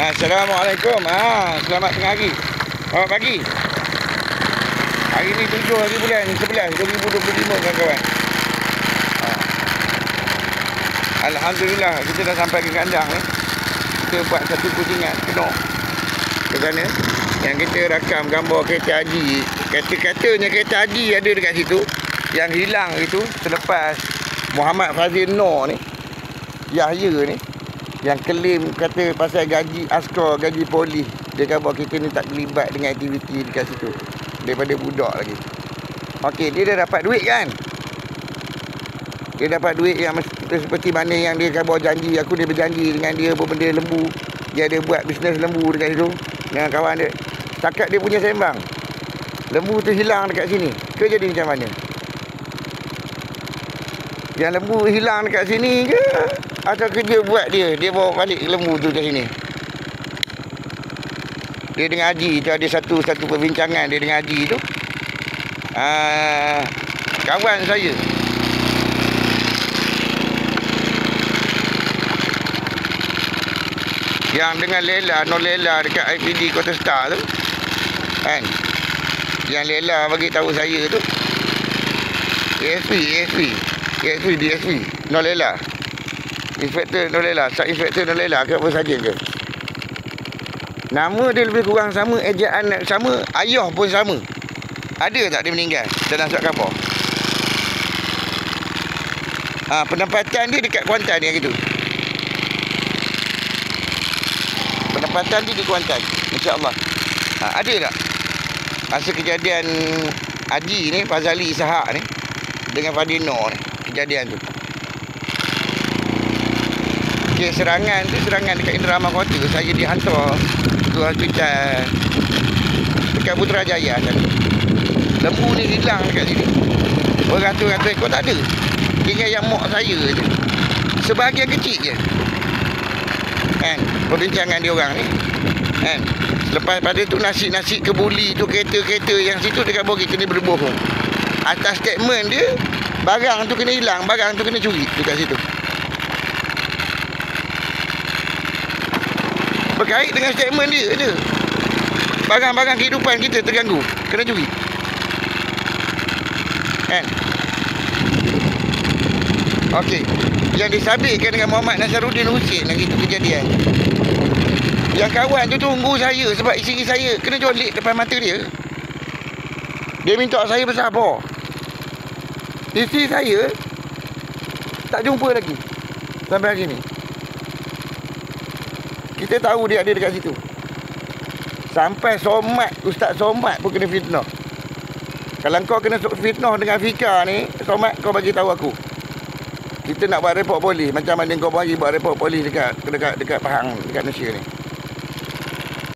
Assalamualaikum. Selamat tengah hari. Selamat pagi. Hari ni 7 hari bulan 11 2025 kawan-kawan. Alhamdulillah kita dah sampai ke kandang ni. Kita buat satu pusingan penuh ke sana. Yang kita rakam gambar kereta haji. Kata-katanya kereta haji ada dekat situ. Yang hilang itu selepas Muhammad Fazil Noor ni, Yahya ni, yang claim kata pasal gaji askar, gaji polis. Dia kata kita ni tak terlibat dengan aktiviti dekat situ daripada budak lagi. Okey, dia dah dapat duit kan? Dia dapat duit yang seperti mana yang dia kata janji. Aku dia berjanji dengan dia benda lembu. Dia ada buat bisnes lembu dekat situ dengan kawan dia. Setakat dia punya sembang, lembu tu hilang dekat sini. Ke jadi macam mana? Yang lembu hilang dekat sini ke? Atau kerja buat dia bawa balik lembu tu ke sini? Dia dengan Haji tu ada satu perbincangan dia dengan Haji tu. Kawan saya yang dengan Lela, no Lela dekat IPD Kota Star tu kan, yang Lela bagi tahu saya tu, ASP DSP no Lela, Inspektor no Lela, Sub Inspektor no Lela ke apa saja ke. Nama dia lebih kurang sama, ejaan sama, ayah pun sama. Ada tak dia meninggal dalam surat khabar? Penempatan dia dekat Kuantan dia gitu. Penempatan dia di Kuantan, insya-Allah. Ada tak masa kejadian Haji ni, Fazali Ishak ni dengan Fadil Noor ni, kejadian tu? Okay, serangan dekat Indrama Kota. Saya dihantar ke hospital dekat Putrajaya tadi. Lembu ni hilang dekat sini. Beratus-ratus ekor tak ada. Tinggal yang mak saya je. Sebahagian kecil je. Kan? Perbincangan dia orang ni. Kan? Lepas pada tu nasi kebuli tu, kereta-kereta yang situ dekat bawah kita ni berbohong. Atas statement dia, barang tu kena hilang, barang tu kena curi dekat situ. Berkait dengan statement dia je. Barang-barang kehidupan kita terganggu, kena curi. Kan? Okey. Yang disabitkan dengan Muhammad Nasaruddin Hussein lagi tu kejadian. Yang kawan tu tunggu saya sebab isteri saya kena jolik depan mata dia. Dia minta saya bersabar. Isteri saya tak jumpa lagi sampai hari ni. Kita tahu dia ada dekat situ. Sampai Somad, Ustaz Somad pun kena fitnah. Kalau kau kena fitnah dengan Fika ni, Somad, kau bagi tahu aku. Kita nak buat report polis. Macam mana kau bagi buat report polis dekat Pahang, dekat Malaysia ni.